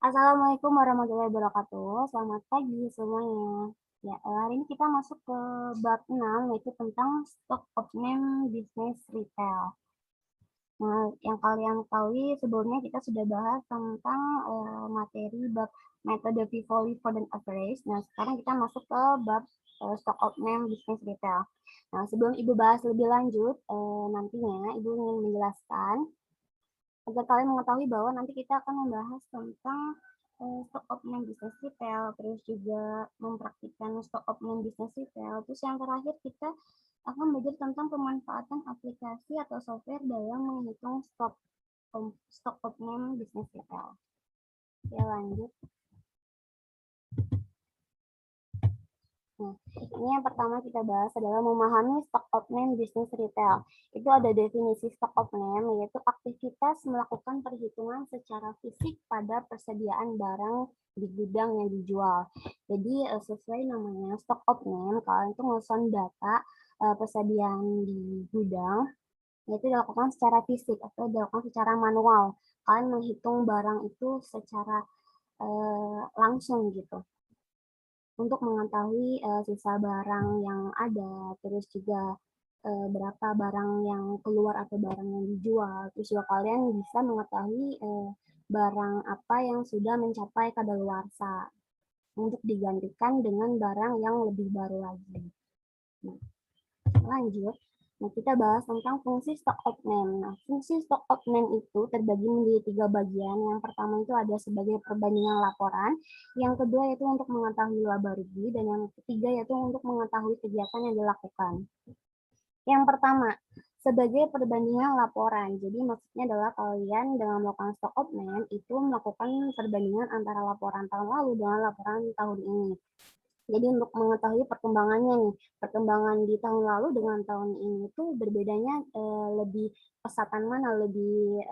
Assalamualaikum warahmatullahi wabarakatuh. Selamat pagi semuanya. Ya, hari ini kita masuk ke bab 6 yaitu tentang stock of name business retail. Nah, yang kalian ketahui sebelumnya kita sudah bahas tentang materi bab metode Vivoli for the average. Nah, sekarang kita masuk ke bab stock of name business retail. Nah, sebelum Ibu bahas lebih lanjut, nantinya Ibu ingin menjelaskan agar kalian mengetahui bahwa nanti kita akan membahas tentang stock option bisnis retail, terus juga mempraktikkan stock option bisnis retail. Terus yang terakhir kita akan belajar tentang pemanfaatan aplikasi atau software dalam menghitung stock option bisnis retail. Ya lanjut. Nah, ini yang pertama kita bahas adalah memahami stock of name bisnis retail. Itu ada definisi stock of name, yaitu aktivitas melakukan perhitungan secara fisik pada persediaan barang di gudang yang dijual. Jadi sesuai namanya stock of name, kalian itu memesan data persediaan di gudang, yaitu dilakukan secara fisik atau dilakukan secara manual. Kalian menghitung barang itu secara langsung gitu untuk mengetahui sisa barang yang ada, terus juga berapa barang yang keluar atau barang yang dijual. Terus juga kalian bisa mengetahui barang apa yang sudah mencapai kadaluarsa untuk digantikan dengan barang yang lebih baru lagi. Nah, lanjut. Nah, kita bahas tentang fungsi stock of name. Nah, fungsi stock of name itu terbagi menjadi 3 bagian. Yang pertama itu ada sebagai perbandingan laporan, yang kedua yaitu untuk mengetahui laba rugi, dan yang ketiga yaitu untuk mengetahui kegiatan yang dilakukan. Yang pertama, sebagai perbandingan laporan. Jadi maksudnya adalah kalian dengan melakukan stock of name itu melakukan perbandingan antara laporan tahun lalu dengan laporan tahun ini. Jadi untuk mengetahui perkembangannya nih, perkembangan di tahun lalu dengan tahun ini itu berbedanya lebih pesatan mana, lebih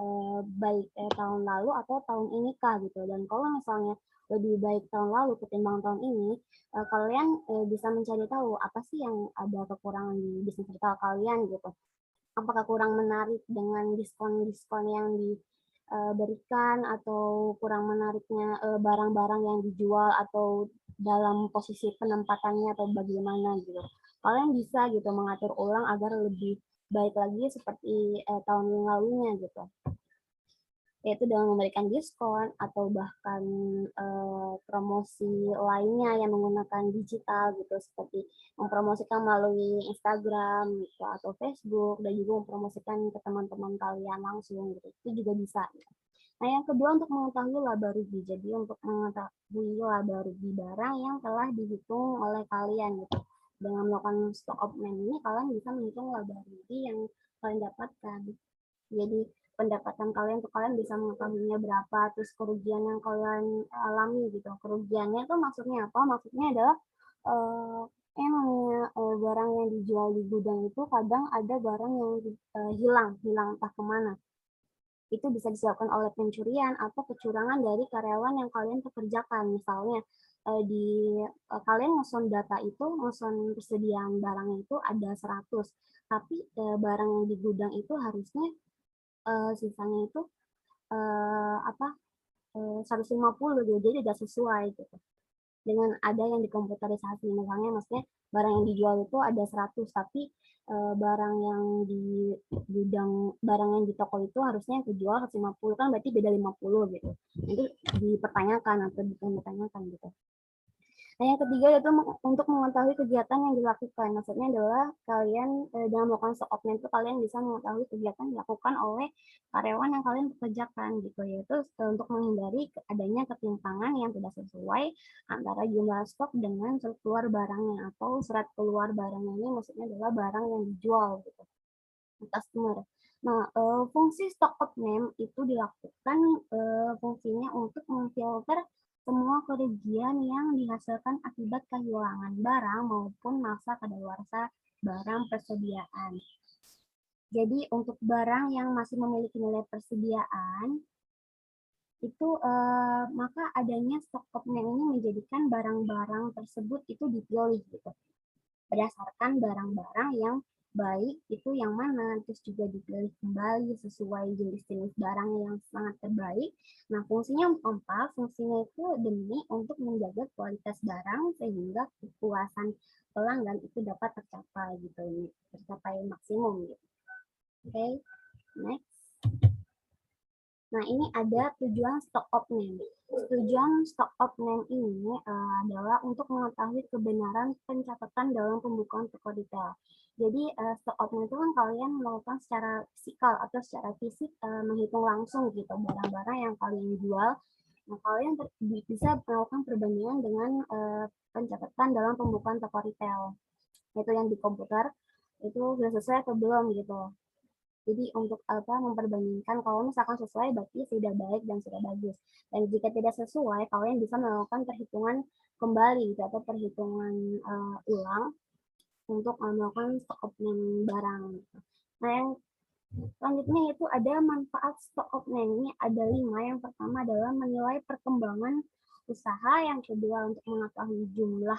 baik tahun lalu atau tahun ini kah gitu. Dan kalau misalnya lebih baik tahun lalu ketimbang tahun ini, kalian bisa mencari tahu apa sih yang ada kekurangan di bisnis retail kalian gitu. Apakah kurang menarik dengan diskon-diskon yang diberikan atau kurang menariknya barang-barang yang dijual atau dalam posisi penempatannya atau bagaimana gitu. Kalian bisa gitu mengatur ulang agar lebih baik lagi seperti tahun yang lalunya gitu. Yaitu dengan memberikan diskon atau bahkan promosi lainnya yang menggunakan digital gitu, seperti mempromosikan melalui Instagram gitu, atau Facebook, dan juga mempromosikan ke teman-teman kalian langsung gitu, itu juga bisa. Nah, yang kedua untuk mengetahui laba rugi. Jadi untuk mengetahui laba rugi barang yang telah dihitung oleh kalian gitu. Dengan melakukan stock of name ini, kalian bisa menghitung laba rugi yang kalian dapatkan. Jadi pendapatan kalian tuh kalian bisa mengetahuinya berapa, terus kerugian yang kalian alami gitu. Kerugiannya tuh maksudnya apa? Maksudnya adalah namanya barang yang dijual di gudang itu kadang ada barang yang hilang entah kemana. Itu bisa disebabkan oleh pencurian atau kecurangan dari karyawan yang kalian pekerjakan. Misalnya kalian ngesen data itu, ngesen persediaan barang itu ada 100, tapi barang yang di gudang itu harusnya sisanya itu apa 150 gitu, jadi tidak sesuai gitu dengan ada yang dikomputerisasi. Misalnya maksudnya barang yang dijual itu ada 100, tapi barang yang di gudang, barang yang di toko itu harusnya yang dijual 150, kan berarti beda 50 gitu. Itu dipertanyakan atau dipertanyakan gitu. Nah, yang ketiga yaitu untuk mengetahui kegiatan yang dilakukan. Maksudnya adalah kalian dalam melakukan stock option itu kalian bisa mengetahui kegiatan yang dilakukan oleh karyawan yang kalian pekerjakan gitu, yaitu untuk menghindari adanya ketimpangan yang tidak sesuai antara jumlah stok dengan surat keluar barangnya, atau surat keluar barangnya ini maksudnya adalah barang yang dijual gitu customer. Nah, fungsi stock of name itu dilakukan fungsinya untuk memfilter semua kerugian yang dihasilkan akibat kehilangan barang maupun masa kadaluarsa barang persediaan. Jadi untuk barang yang masih memiliki nilai persediaan, itu maka adanya stock of name ini menjadikan barang-barang tersebut itu dipilih gitu, berdasarkan barang-barang yang baik itu yang mana, terus juga dipilih kembali sesuai jenis-jenis barang yang sangat terbaik. Nah, fungsinya apa? Fungsinya itu demi untuk menjaga kualitas barang sehingga kepuasan pelanggan itu dapat tercapai gitu, tercapai maksimum gitu. Oke, next. Nah, ini ada tujuan stock of name. Tujuan stock of name ini adalah untuk mengetahui kebenaran pencatatan dalam pembukuan toko retail. Jadi, stock of name itu kan kalian melakukan secara fisikal atau secara fisik menghitung langsung gitu barang-barang yang kalian jual. Nah, kalian bisa melakukan perbandingan dengan pencatatan dalam pembukuan toko retail. Itu yang di komputer, itu sudah sesuai atau belum gitu. Jadi untuk memperbandingkan kalau misalkan sesuai berarti sudah baik dan sudah bagus. Dan jika tidak sesuai, kalian bisa melakukan perhitungan kembali gitu, atau perhitungan ulang untuk melakukan stock opening barang. Nah, yang selanjutnya itu ada manfaat stock opening. Ini ada 5. Yang pertama adalah menilai perkembangan usaha, yang kedua untuk mengetahui jumlah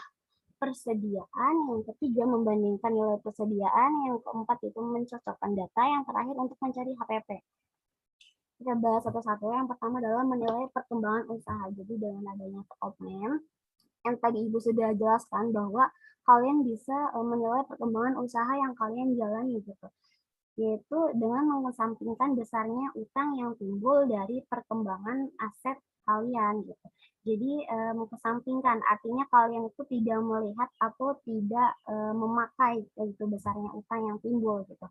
persediaan, yang ketiga membandingkan nilai persediaan, yang keempat itu mencocokkan data, yang terakhir untuk mencari HPP. Kita bahas satu-satu. Yang pertama adalah menilai perkembangan usaha. Jadi dengan adanya stock of name, yang tadi Ibu sudah jelaskan bahwa kalian bisa menilai perkembangan usaha yang kalian jalani gitu, yaitu dengan mengesampingkan besarnya utang yang timbul dari perkembangan aset kalian gitu. Jadi mengesampingkan artinya kalian itu tidak melihat atau tidak memakai itu besarnya utang yang timbul gitu.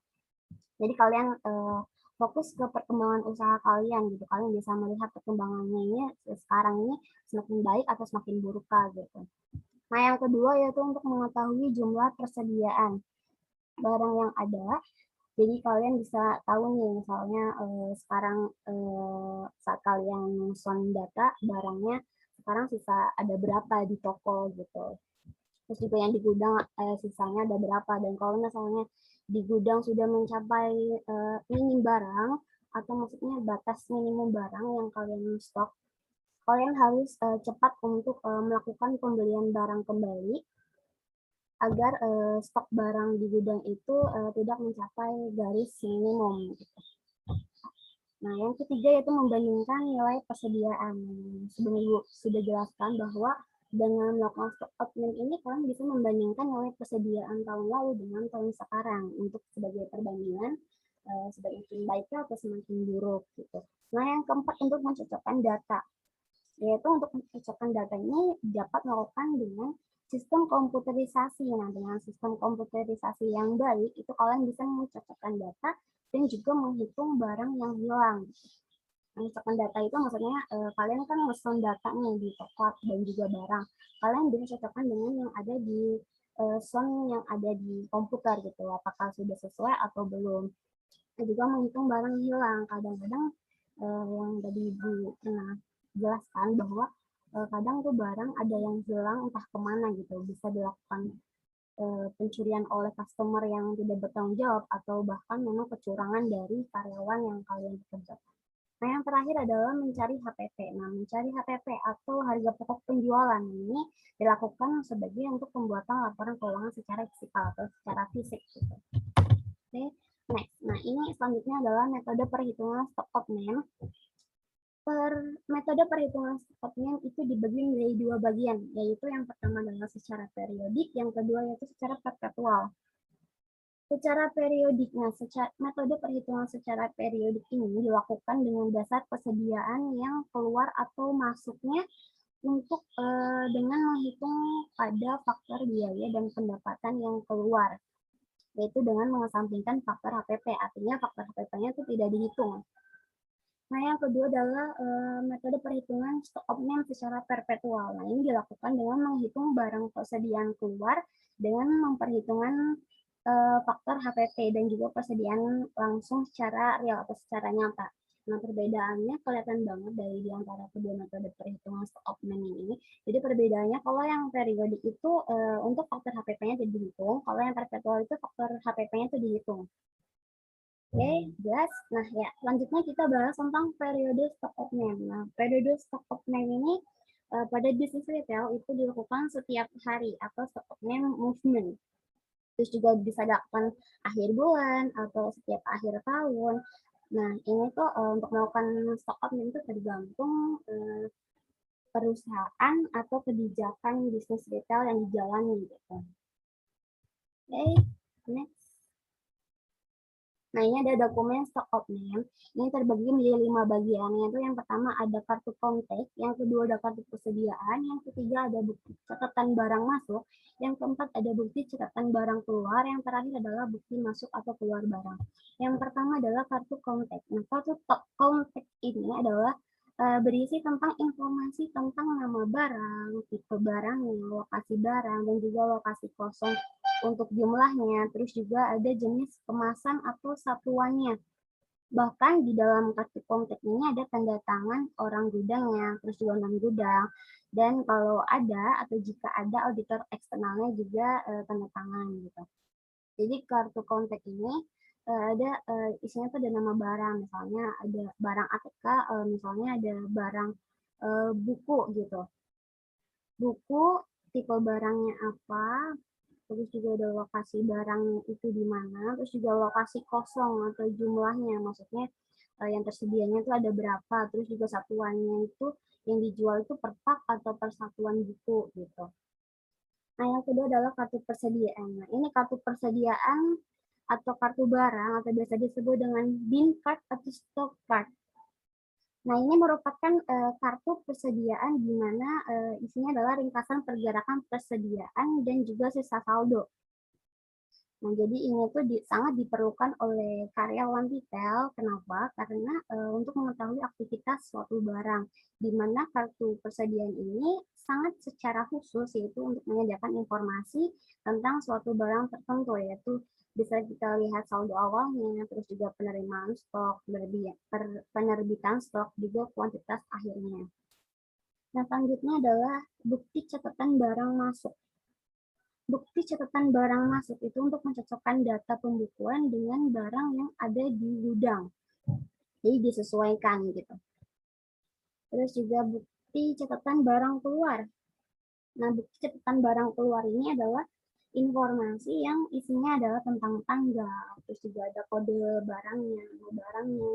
Jadi kalian fokus ke perkembangan usaha kalian gitu. Kalian bisa melihat perkembangannya ini sekarang ini semakin baik atau semakin buruk gitu. Nah, yang kedua yaitu untuk mengetahui jumlah persediaan barang yang ada. Jadi kalian bisa tahu nih misalnya sekarang saat kalian nyusun data barangnya sekarang sisa ada berapa di toko gitu. Terus juga yang di gudang sisanya ada berapa, dan kalau misalnya di gudang sudah mencapai minim barang atau maksudnya batas minimum barang yang kalian stok, kalian harus cepat untuk melakukan pembelian barang kembali agar stok barang di gudang itu tidak mencapai garis minimum gitu. Nah, yang ketiga yaitu membandingkan nilai persediaan. Sebelum Ibu sudah jelaskan bahwa dengan melakukan stock opening ini kalian bisa membandingkan nilai persediaan tahun lalu dengan tahun sekarang untuk sebagai perbandingan semakin baiknya atau semakin buruk gitu. Nah, yang keempat untuk mencocokkan data, yaitu untuk mencocokkan data ini dapat melakukan dengan sistem komputerisasi. Nah, dengan sistem komputerisasi yang baik itu kalian bisa mencocokkan data dan juga menghitung barang yang hilang. Mencocokkan data itu maksudnya kalian kan ngeson data nih di toko dan juga barang. Kalian bisa cocokkan dengan yang ada di sound yang ada di komputer gitu, apakah sudah sesuai atau belum. Dan juga menghitung barang hilang. Kadang-kadang yang tadi Ibu pernah jelaskan bahwa kadang tuh barang ada yang hilang entah kemana gitu, bisa dilakukan pencurian oleh customer yang tidak bertanggung jawab atau bahkan memang kecurangan dari karyawan yang kalian pekerjakan. Nah, yang terakhir adalah mencari HPP. Nah, mencari HPP atau harga pokok penjualan ini dilakukan sebagai untuk pembuatan laporan keuangan secara fisikal atau secara fisik gitu. Oke, next. Nah, ini selanjutnya adalah metode perhitungan stock of name. Metode perhitungan stock of name itu dibagi menjadi 2 bagian, yaitu yang pertama adalah secara periodik, yang kedua yaitu secara perpetual. Secara periodik, metode perhitungan secara periodik ini dilakukan dengan dasar persediaan yang keluar atau masuknya untuk dengan menghitung pada faktor biaya dan pendapatan yang keluar, yaitu dengan mengesampingkan faktor HPP, artinya faktor HPP-nya itu tidak dihitung. Nah, yang kedua adalah metode perhitungan stock of name secara perpetual. Nah, ini dilakukan dengan menghitung barang persediaan keluar dengan memperhitungkan faktor HPP dan juga persediaan langsung secara real atau secara nyata. Nah, perbedaannya kelihatan banget dari di antara kedua metode perhitungan stock of name ini. Jadi perbedaannya kalau yang periodik itu untuk faktor HPP-nya tidak dihitung, kalau yang perpetual itu faktor HPP-nya itu dihitung. Oke, jelas. Nah, ya, selanjutnya kita bahas tentang periode stock of name. Nah, periode stock of name ini pada bisnis retail itu dilakukan setiap hari atau stock of name movement. Terus juga bisa dilakukan akhir bulan atau setiap akhir tahun. Nah, ini tuh untuk melakukan stock option itu tergantung perusahaan atau kebijakan bisnis retail yang dijalani gitu. Oke, next. Nah, ini ada dokumen stock option. Ini terbagi menjadi 5 bagian. Yaitu yang pertama ada kartu kontak, yang kedua ada kartu persediaan, yang ketiga ada bukti catatan barang masuk, yang keempat ada bukti catatan barang keluar, yang terakhir adalah bukti masuk atau keluar barang. Yang pertama adalah kartu kontak. Nah, kartu kontak ini adalah berisi tentang informasi tentang nama barang, tipe barangnya, lokasi barang, dan juga lokasi kosong untuk jumlahnya, terus juga ada jenis kemasan atau satuannya. Bahkan di dalam kartu kontak ini ada tanda tangan orang gudangnya, terus juga non gudang, dan kalau ada atau jika ada auditor eksternalnya juga tanda tangan gitu. Jadi kartu kontak ini ada isinya tuh ada nama barang, misalnya ada barang ATK, misalnya ada barang buku gitu. Buku, tipe barangnya apa, terus juga ada lokasi barang itu di mana, terus juga lokasi kosong atau jumlahnya, maksudnya yang tersedianya itu ada berapa, terus juga satuannya itu yang dijual itu per pak atau per satuan buku gitu. Nah, yang kedua adalah kartu persediaan. Nah, ini kartu persediaan atau kartu barang atau biasa disebut dengan bin card atau stock card. Nah, ini merupakan kartu persediaan di mana isinya adalah ringkasan pergerakan persediaan dan juga sisa saldo. Nah, jadi ini tuh sangat diperlukan oleh karyawan retail. Kenapa? Karena untuk mengetahui aktivitas suatu barang, di mana kartu persediaan ini sangat secara khusus yaitu untuk menyediakan informasi tentang suatu barang tertentu, yaitu bisa kita lihat saldo awalnya, terus juga penerimaan stok, penerbitan stok, juga kuantitas akhirnya. Nah, selanjutnya adalah bukti catatan barang masuk. Bukti catatan barang masuk itu untuk mencocokkan data pembukuan dengan barang yang ada di gudang. Jadi disesuaikan gitu. Terus juga bukti catatan barang keluar. Nah, bukti catatan barang keluar ini adalah informasi yang isinya adalah tentang tanggal, terus juga ada kode barangnya,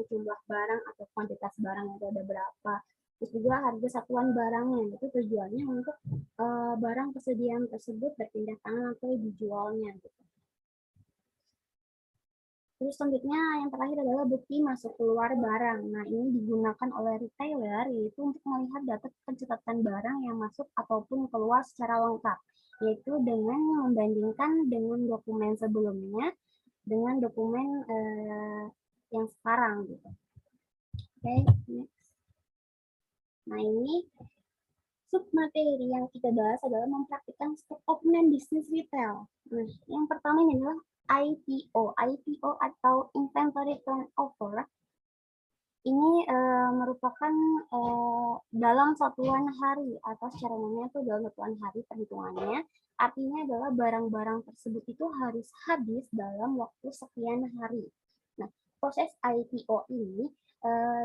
jumlah barang atau kuantitas barang itu ada berapa, terus juga harga satuan barangnya. Itu tujuannya untuk barang persediaan tersebut berpindah tangan atau dijualnya gitu. Terus selanjutnya yang terakhir adalah bukti masuk keluar barang. Nah, ini digunakan oleh retailer yaitu untuk melihat data pencatatan barang yang masuk ataupun keluar secara lengkap, yaitu dengan membandingkan dengan dokumen sebelumnya dengan dokumen yang sekarang gitu. Oke, next. Nah, ini submateri yang kita bahas adalah mempraktikkan stock option bisnis retail. Nah, yang pertama ini adalah ITO atau Inventory Turnover. Ini merupakan dalam satuan hari atau secara umumnya itu dalam satuan hari perhitungannya. Artinya adalah barang-barang tersebut itu harus habis dalam waktu sekian hari. Nah, proses ITO ini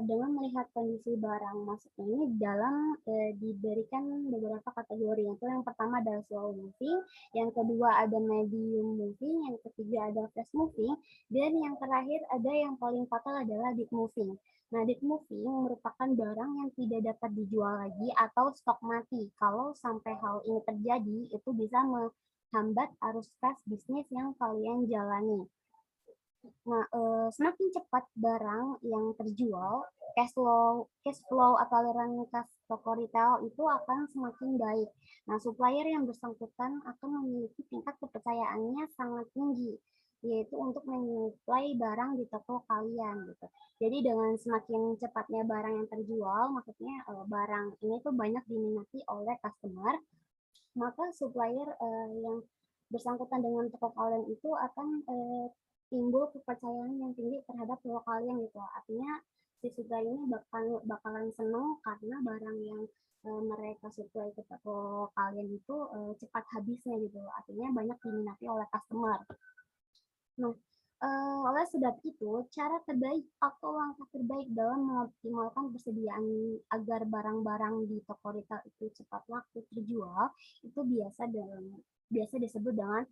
dengan melihat kondisi barang masuk ini dalam diberikan beberapa kategori. Yaitu yang pertama adalah slow moving, yang kedua ada medium moving, yang ketiga ada fast moving, dan yang terakhir ada yang paling fatal adalah deep moving. Nah, deep moving merupakan barang yang tidak dapat dijual lagi atau stok mati. Kalau sampai hal ini terjadi, itu bisa menghambat arus kas bisnis yang kalian jalani. Nah, semakin cepat barang yang terjual, cash flow atau aliran kas toko retail itu akan semakin baik. Nah, supplier yang bersangkutan akan memiliki tingkat kepercayaannya sangat tinggi, yaitu untuk menyuplai barang di toko kalian gitu. Jadi dengan semakin cepatnya barang yang terjual, maksudnya barang ini tuh banyak diminati oleh customer, maka supplier yang bersangkutan dengan toko kalian itu akan timbul kepercayaan yang tinggi terhadap toko kalian gitu. Artinya si supplier ini bakalan seneng karena barang yang mereka supply ke toko kalian itu cepat habisnya gitu. Artinya banyak diminati oleh customer. Nah, oleh sebab itu, cara terbaik atau langkah terbaik dalam mengoptimalkan persediaan agar barang-barang di toko retail itu cepat laku terjual, itu biasa disebut dengan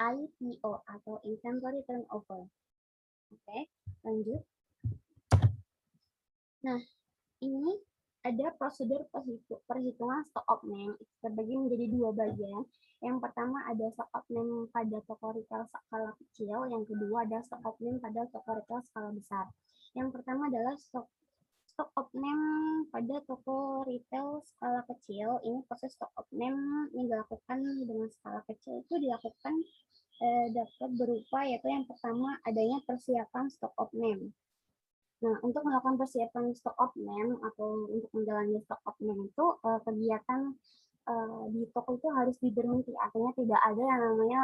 ITO atau inventory turnover. Oke, lanjut. Nah, ini ada prosedur perhitungan stock of name terbagi menjadi dua bagian. Yang pertama ada stock of name pada toko retail skala kecil, yang kedua ada stock of name pada toko retail skala besar. Yang pertama adalah stock of name pada toko retail skala kecil. Ini proses stock of name yang dilakukan dengan skala kecil itu dilakukan dapat berupa yaitu yang pertama adanya persiapan stock of name. Nah, untuk melakukan persiapan stock of name atau untuk menjalani stock of name itu kegiatan di toko itu harus diberhenti. Artinya tidak ada yang namanya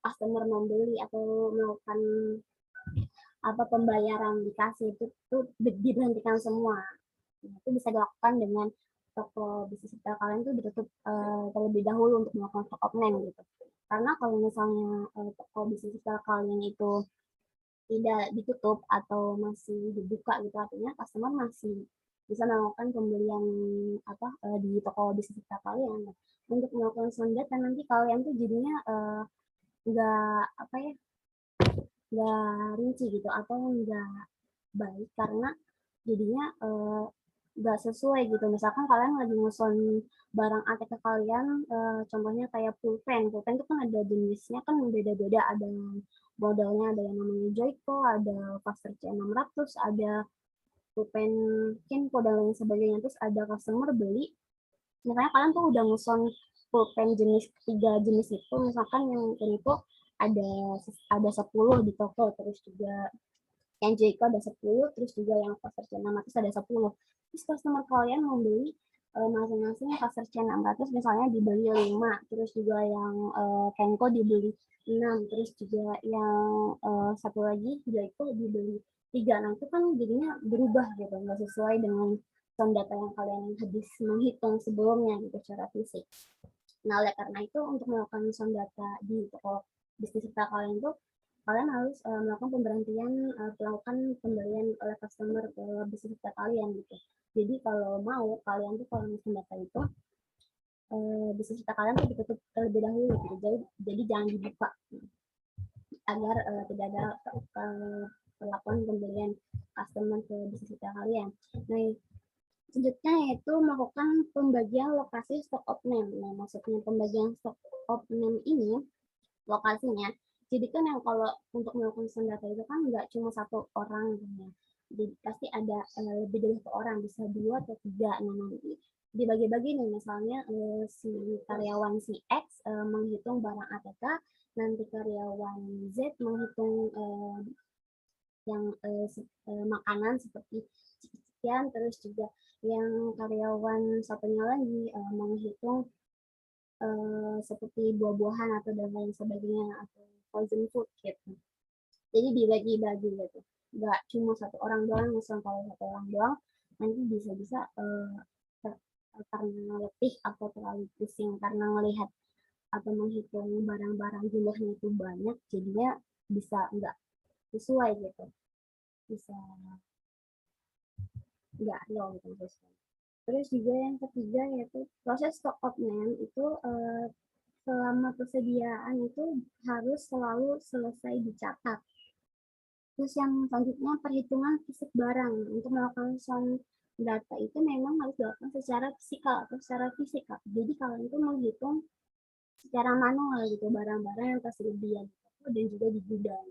customer membeli atau melakukan pembayaran di kasir itu diberhentikan semua. Nah, itu bisa dilakukan dengan toko bisnis retail kalian itu ditutup terlebih dahulu untuk melakukan stock of name gitu. Karena kalau misalnya toko bisnis retail kalian itu tidak ditutup atau masih dibuka gitu, artinya customer masih bisa melakukan pembelian di toko bisnis kita kalian. Nah, untuk melakukan sound data nanti kalian tuh jadinya nggak nggak rinci gitu atau nggak baik karena jadinya nggak sesuai gitu. Misalkan kalian lagi ngusun barang ATK kalian, contohnya kayak pulpen itu kan ada jenisnya kan beda-beda, ada modelnya, ada yang namanya Joico, ada Faster C600, ada pulpen Kinko dan lain sebagainya. Terus ada customer beli, misalnya kalian tuh udah ngusun pulpen jenis 3 jenis itu, misalkan yang itu ada 10 di toko, terus juga yang Joico ada 10, terus juga yang Faster C600 ada 10. Terus customer kalian membeli masing-masing Faster C600 misalnya dibeli 5, terus juga yang Kenko dibeli 6, terus juga yang satu lagi Joico dibeli 3. Nah, itu kan jadinya berubah gitu, nggak sesuai dengan sound data yang kalian habis menghitung sebelumnya gitu secara fisik. Nah, oleh karena itu untuk melakukan sound data di toko bisnis kita kalian itu kalian harus melakukan pemberhentian melakukan pembelian oleh customer ke bisnis kita kalian gitu. Jadi kalau mau kalian tuh kalau sound data itu bisnis kita kalian tuh ditutup terlebih dahulu gitu. Jadi jangan dibuka agar tidak ada perlakuan pembelian customer ke bisnis kita kalian. Nah, selanjutnya yaitu melakukan pembagian lokasi stock of name. Nah, maksudnya pembagian stock of name ini lokasinya. Jadi kan yang kalau untuk melakukan data itu kan nggak cuma satu orang ya. Jadi pasti ada lebih dari satu orang, bisa 2 atau 3. Nah, nanti dibagi-bagi nih, misalnya si karyawan si X menghitung barang ATK, nanti karyawan Z menghitung yang makanan seperti cicilan, terus juga yang karyawan satunya lagi menghitung seperti buah-buahan atau dan lain sebagainya atau frozen food gitu. Jadi dibagi-bagi gitu. Nggak cuma satu orang doang, misalnya kalau satu orang doang nanti bisa-bisa karena letih atau terlalu pusing karena melihat atau menghitung barang-barang jumlahnya itu banyak, jadinya bisa nggak sesuai gitu, bisa nggak gitu sesuai. Terus juga yang ketiga yaitu proses stock of name itu selama persediaan itu harus selalu selesai dicatat. Terus yang selanjutnya perhitungan fisik barang. Untuk melakukan sound data itu memang harus dilakukan secara fisikal atau secara fisik. Jadi kalian itu menghitung secara manual gitu barang-barang yang tersedia di toko dan juga di gudang.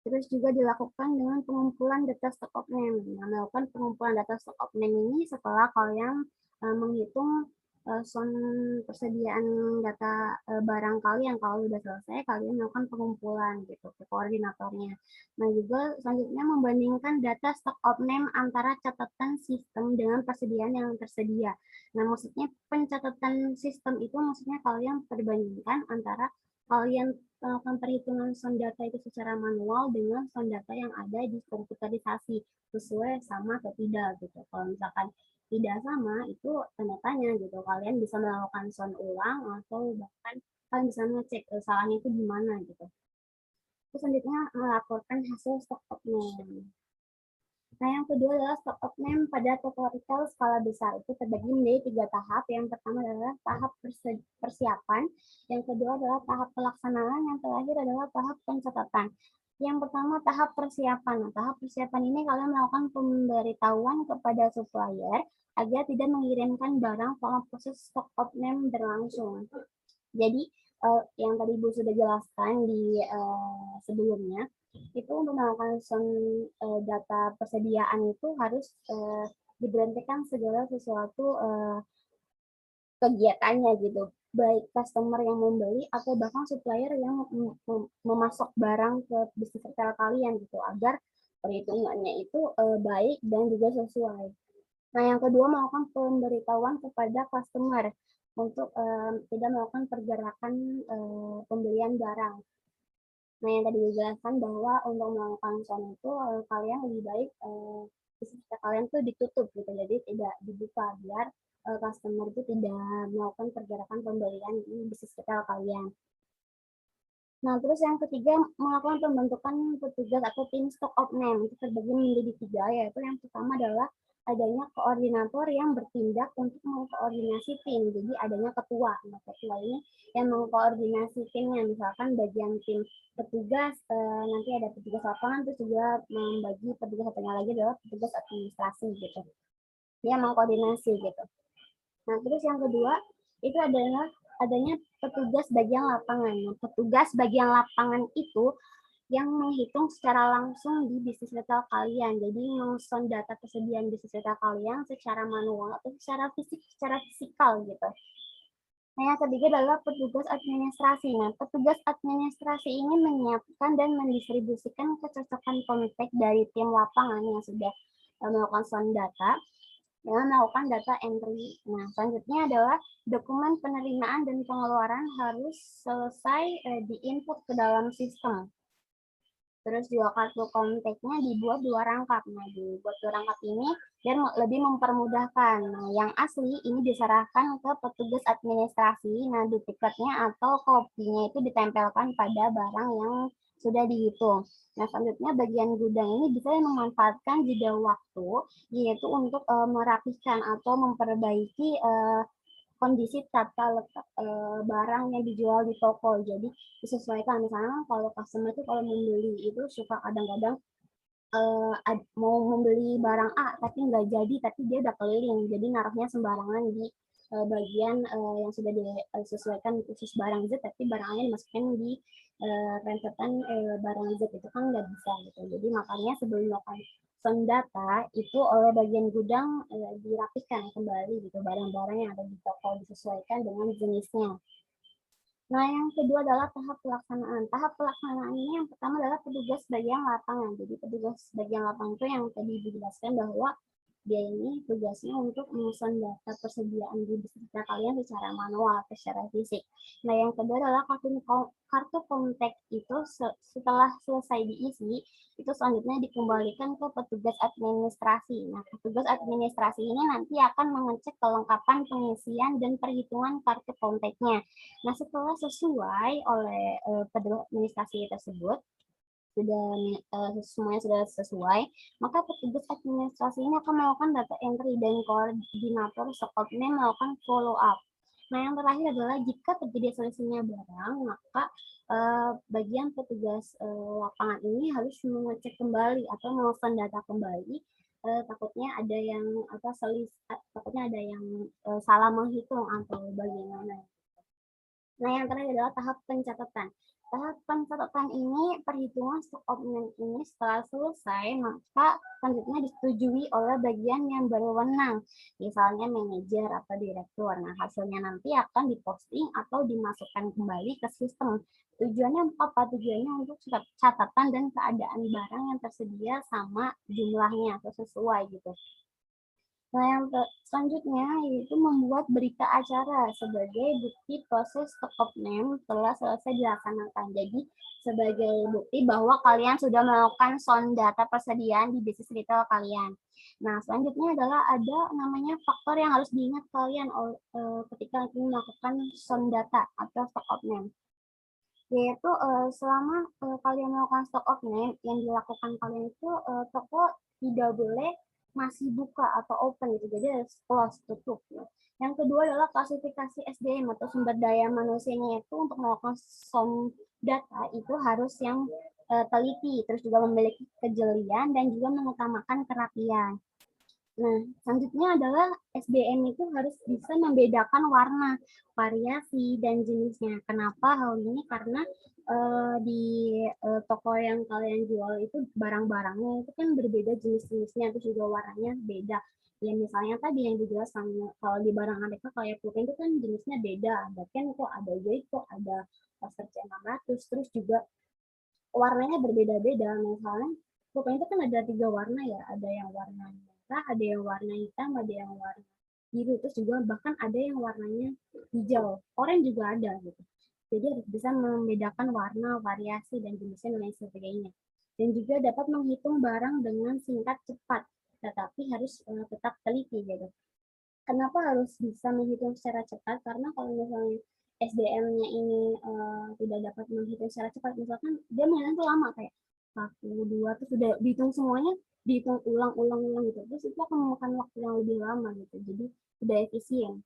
Terus juga dilakukan dengan pengumpulan data stock of name. Nah, melakukan pengumpulan data stock of name ini setelah kalian menghitung persediaan data barang kalian. Kalau sudah selesai, kalian melakukan pengumpulan gitu ke koordinatornya. Nah, juga selanjutnya membandingkan data stock of name antara catatan sistem dengan persediaan yang tersedia. Nah, maksudnya pencatatan sistem itu maksudnya kalian perbandingkan antara kalian melakukan perhitungan sound data itu secara manual dengan sound data yang ada di komputerisasi sesuai sama atau tidak gitu. Kalau misalkan tidak sama itu tanda tanya gitu. Kalian bisa melakukan sound ulang atau bahkan kalian bisa ngecek salahnya itu di mana gitu. Terus selanjutnya melaporkan hasil stock of name. Nah, yang kedua adalah stock of name pada toko retail skala besar. Itu terbagi menjadi 3 tahap. Yang pertama adalah tahap persiapan, yang kedua adalah tahap pelaksanaan, yang terakhir adalah tahap pencatatan. Yang pertama tahap persiapan. Nah, tahap persiapan ini kalian melakukan pemberitahuan kepada supplier agar tidak mengirimkan barang selama proses stock of name berlangsung. Jadi yang tadi Bu sudah jelaskan di sebelumnya, itu untuk melakukan data persediaan itu harus diberhentikan segala sesuatu kegiatannya gitu, baik customer yang membeli atau bahkan supplier yang memasok barang ke bisnis retail kalian gitu, agar perhitungannya itu baik dan juga sesuai. Nah, yang kedua melakukan pemberitahuan kepada customer untuk tidak melakukan pergerakan pembelian barang. Nah, yang tadi dijelaskan bahwa untuk melakukan sound itu kalian lebih baik bisnis kalian tuh ditutup gitu, jadi tidak dibuka biar customer itu tidak melakukan pergerakan pembelian di bisnis retail kalian. Nah, terus yang ketiga melakukan pembentukan petugas atau tim stock of name. Itu terbagi menjadi 3, yaitu yang pertama adalah adanya koordinator yang bertindak untuk mengkoordinasi tim. Jadi adanya ketua. Nah, ketua ini yang mengkoordinasi timnya. Misalkan bagian tim petugas, nanti ada petugas lapangan, terus juga membagi petugas satunya lagi adalah petugas administrasi gitu. Dia mengkoordinasi gitu. Nah, terus yang kedua itu adalah adanya petugas bagian lapangan. Nah, petugas bagian lapangan itu yang menghitung secara langsung di bisnis retail kalian. Jadi mengson data persediaan bisnis retail kalian secara manual atau secara fisikal gitu. Nah, yang ketiga adalah petugas administrasi. Nah, petugas administrasi ini menyiapkan dan mendistribusikan kecocokan kontak dari tim lapangan yang sudah melakukan sound data dengan melakukan data entry. Nah, selanjutnya adalah dokumen penerimaan dan pengeluaran harus selesai diinput ke dalam sistem. Terus juga kartu kontaknya dibuat 2 rangkap. Nah, dibuat 2 rangkap ini biar lebih mempermudahkan. Nah, yang asli ini diserahkan ke petugas administrasi. Nah, duplikatnya atau kopinya itu ditempelkan pada barang yang sudah dihitung. Nah, selanjutnya bagian gudang ini bisa memanfaatkan jeda waktu, yaitu untuk merapikan atau memperbaiki kondisi tata letak barang yang dijual di toko. Jadi disesuaikan, misalnya kalau customer itu kalau membeli itu suka kadang-kadang mau membeli barang A tapi nggak jadi, tapi dia udah keliling, jadi naruhnya sembarangan di bagian yang sudah disesuaikan khusus barang Z, tapi barangnya dimasukkan di rentetan barang Z, itu kan nggak bisa gitu. Jadi makanya sebelum melakukan data itu oleh bagian gudang dirapikan kembali gitu, barang-barang yang ada di toko disesuaikan dengan jenisnya. Nah, yang kedua adalah tahap pelaksanaan. Tahap pelaksanaan ini yang pertama adalah petugas bagian lapangan. Jadi petugas bagian lapangan itu yang tadi dijelaskan bahwa dia ini tugasnya untuk menyusun data persediaan di bisnis kalian secara manual atau secara fisik. Nah, yang kedua adalah kartu kontak itu setelah selesai diisi, itu selanjutnya dikembalikan ke petugas administrasi. Nah, petugas administrasi ini nanti akan mengecek kelengkapan pengisian dan perhitungan kartu kontaknya. Nah, setelah sesuai oleh petugas administrasi tersebut, sudah semuanya sudah sesuai, maka petugas administrasi ini akan melakukan data entry dan koordinator stock name melakukan follow up. Nah, yang terakhir adalah jika terjadi selisihnya barang, maka bagian petugas lapangan ini harus mengecek kembali atau melakukan data kembali. Takutnya ada yang takutnya ada yang salah menghitung atau bagaimana. Nah, yang terakhir adalah tahap pencatatan. Tahap pencatatan ini, perhitungan stock of name ini setelah selesai, maka selanjutnya disetujui oleh bagian yang berwenang, misalnya manajer atau direktur. Nah, hasilnya nanti akan diposting atau dimasukkan kembali ke sistem. Tujuannya apa? Tujuannya untuk catatan dan keadaan barang yang tersedia sama jumlahnya atau sesuai gitu. Nah, yang selanjutnya yaitu membuat berita acara sebagai bukti proses stock of name telah selesai dilaksanakan. Jadi, sebagai bukti bahwa kalian sudah melakukan sound data persediaan di bisnis retail kalian. Nah, selanjutnya adalah ada namanya faktor yang harus diingat kalian ketika melakukan sound data atau stock of name. Yaitu selama kalian melakukan stock of name, yang dilakukan kalian itu toko tidak boleh masih buka atau open gitu, jadi harus close, tutup. Yang kedua adalah klasifikasi SDM atau sumber daya manusianya, itu untuk melakukan sound data itu harus yang teliti, terus juga memiliki kejelian dan juga mengutamakan kerapian. Nah, selanjutnya adalah SDM itu harus bisa membedakan warna, variasi, dan jenisnya. Kenapa hal ini? Karena di toko yang kalian jual itu barang-barangnya itu kan berbeda jenis-jenisnya, terus juga warnanya beda. Ya misalnya tadi yang dijelaskan, kalau di barang mereka kayak pulpen itu kan jenisnya beda, ada Ken kok, ada Joy kok, ada Master C600, terus juga warnanya berbeda-beda. Misalnya pulpen itu kan ada 3 warna ya, ada yang warna merah, ada yang warna hitam, ada yang warna biru, terus juga bahkan ada yang warnanya hijau, oranye juga ada gitu. Jadi harus bisa membedakan warna, variasi, dan jenisnya dan lain sebagainya. Dan juga dapat menghitung barang dengan singkat cepat, tetapi harus tetap teliti gitu. Kenapa harus bisa menghitung secara cepat? Karena kalau misalnya SDM-nya ini tidak dapat menghitung secara cepat, misalkan dia mainan tuh lama kayak 1, 2, terus sudah dihitung semuanya, dihitung ulang-ulang gitu, terus itu akan memakan waktu yang lebih lama gitu, jadi tidak efisien.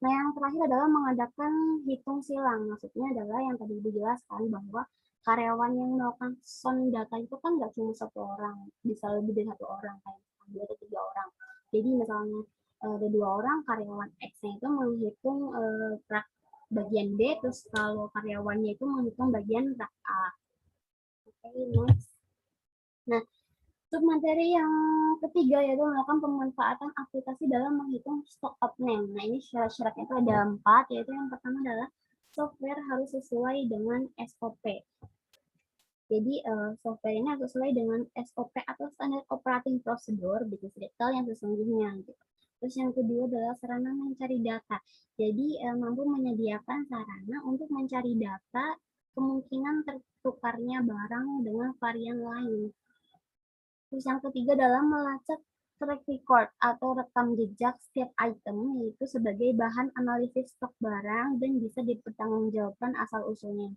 Nah, yang terakhir adalah mengadakan hitung silang. Maksudnya adalah yang tadi dijelaskan bahwa karyawan yang melakukan sound data itu kan nggak cuma 1 orang, bisa lebih dari 1 orang, kayak 2 atau 3 orang. Jadi misalnya ada 2 orang, karyawan X-nya itu menghitung bagian B, terus kalau karyawannya itu menghitung bagian rak A. Oke, next. Nah, untuk materi yang ketiga yaitu melakukan pemanfaatan aplikasi dalam menghitung stock of name. Nah, ini syarat-syaratnya itu ada 4, yaitu yang pertama adalah software harus sesuai dengan SOP. Jadi software ini harus sesuai dengan SOP atau standar operating procedure bisnis retail yang sesungguhnya. Gitu. Terus yang kedua adalah sarana mencari data. Jadi mampu menyediakan sarana untuk mencari data kemungkinan tertukarnya barang dengan varian lain. Terus yang ketiga adalah melacak track record atau rekam jejak setiap item, yaitu sebagai bahan analisis stok barang dan bisa dipertanggungjawabkan asal-usulnya.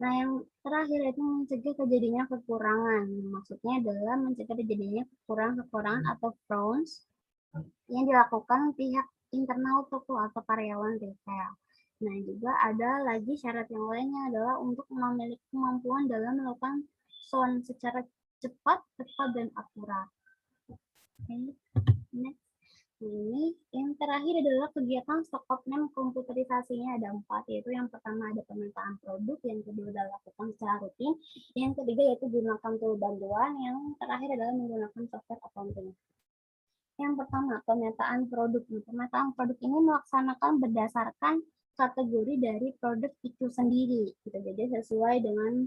Nah, yang terakhir itu mencegah terjadinya kekurangan. Maksudnya adalah mencegah terjadinya kekurangan atau frauds yang dilakukan pihak internal toko atau karyawan retail. Nah, juga ada lagi syarat yang lainnya adalah untuk memiliki kemampuan dalam melakukan sound secara cepat, tepat, dan akurat. Oke, next. Ini yang terakhir adalah kegiatan stock of name komputerisasinya ada 4, yaitu yang pertama ada pemetaan produk, yang kedua adalah lakukan secara rutin, yang ketiga yaitu gunakan tool bantuan, yang terakhir adalah menggunakan software accounting. Yang pertama, pemetaan produk. Pemetaan produk ini melaksanakan berdasarkan kategori dari produk itu sendiri, gitu. Jadi sesuai dengan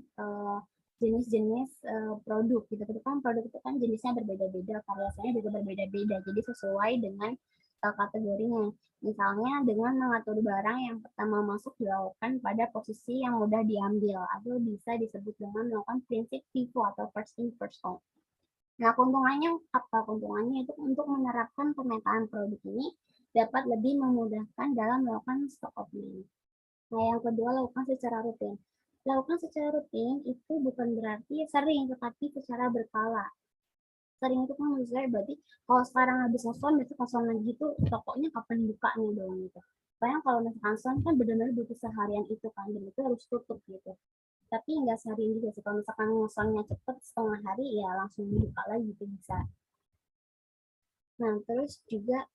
jenis-jenis produk gitu. Itu kan produk itu kan jenisnya berbeda-beda, variasinya juga berbeda-beda. Jadi sesuai dengan kategorinya. Misalnya dengan mengatur barang yang pertama masuk dilakukan pada posisi yang mudah diambil, atau bisa disebut dengan melakukan prinsip FIFO atau first in first out. Nah, keuntungannya apa? Keuntungannya itu untuk menerapkan pemetaan produk ini dapat lebih memudahkan dalam melakukan stock of name. Nah, yang kedua, lakukan secara rutin. Lakukan secara rutin itu bukan berarti sering, tetapi secara berkala. Sering itu kan menurut saya berarti kalau sekarang habis ngeson, besok ngeson lagi itu tokonya kapan bukanya dong gitu. Soalnya kalau misalkan son kan benar-benar butuh seharian itu kan, dan itu harus tutup gitu. Tapi nggak seharian juga sih, kalau misalkan ngesonnya cepet setengah hari ya langsung buka lagi itu bisa. Nah, terus juga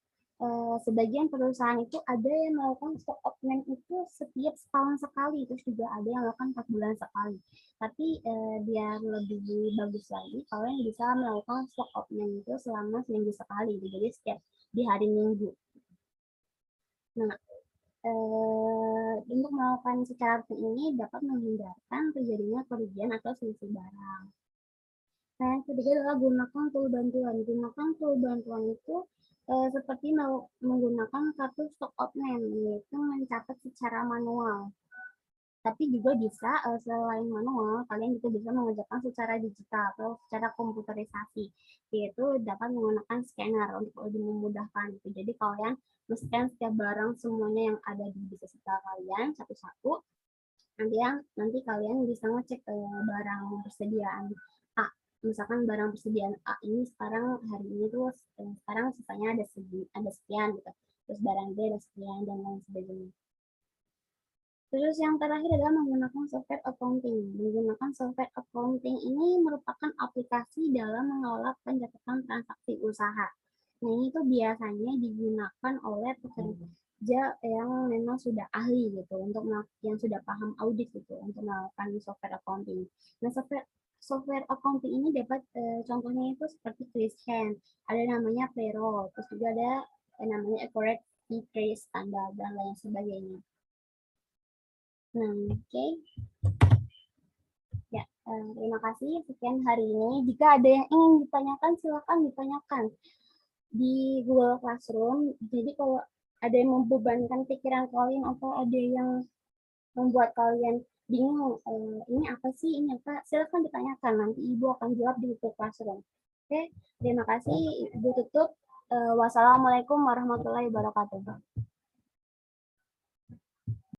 sebagian perusahaan itu ada yang melakukan stock of name itu setiap setahun sekali, terus juga ada yang melakukan 4 bulan sekali. Tapi biar lebih bagus lagi, kalian bisa melakukan stock of name itu selama seminggu sekali, jadi setiap di hari Minggu. Nah, untuk melakukan secara rutin ini dapat menghindarkan terjadinya kerugian atau selisih barang. Nah, yang ketiga adalah gunakan tool bantuan. Gunakan tool bantuan itu seperti menggunakan kartu stock of name, yaitu mencatat secara manual. Tapi juga bisa selain manual, kalian juga bisa mengerjakan secara digital atau secara komputerisasi, yaitu dapat menggunakan scanner untuk lebih memudahkan. Jadi kalian men-scan setiap barang semuanya yang ada di bisnis kalian satu-satu. Nanti kalian bisa ngecek barang persediaan A. misalkan barang persediaan A ini sekarang hari ini tuh sekarang sisanya ada sekian gitu. Terus barang B ada sekian dan lain sebagainya. Terus yang terakhir adalah menggunakan software accounting. Menggunakan software accounting ini merupakan aplikasi dalam mengelola pencatatan transaksi usaha. Nah, ini tuh biasanya digunakan oleh pekerja yang memang sudah ahli gitu, untuk yang sudah paham audit gitu, untuk melakukan software accounting. Nah, software accounting ini dapat contohnya itu seperti ClickHand, ada namanya payroll, terus juga ada namanya accurate trace standar dan lain sebagainya. Nah, oke. Ya, terima kasih. Sekian hari ini. Jika ada yang ingin ditanyakan, silakan ditanyakan di Google Classroom. Jadi kalau ada yang membebankan pikiran kalian atau ada yang membuat kalian bingung, ini apa sih, ini apa, silakan ditanyakan. Nanti Ibu akan jawab di Google Classroom. Oke, terima kasih. Ibu tutup. Wassalamualaikum warahmatullahi wabarakatuh.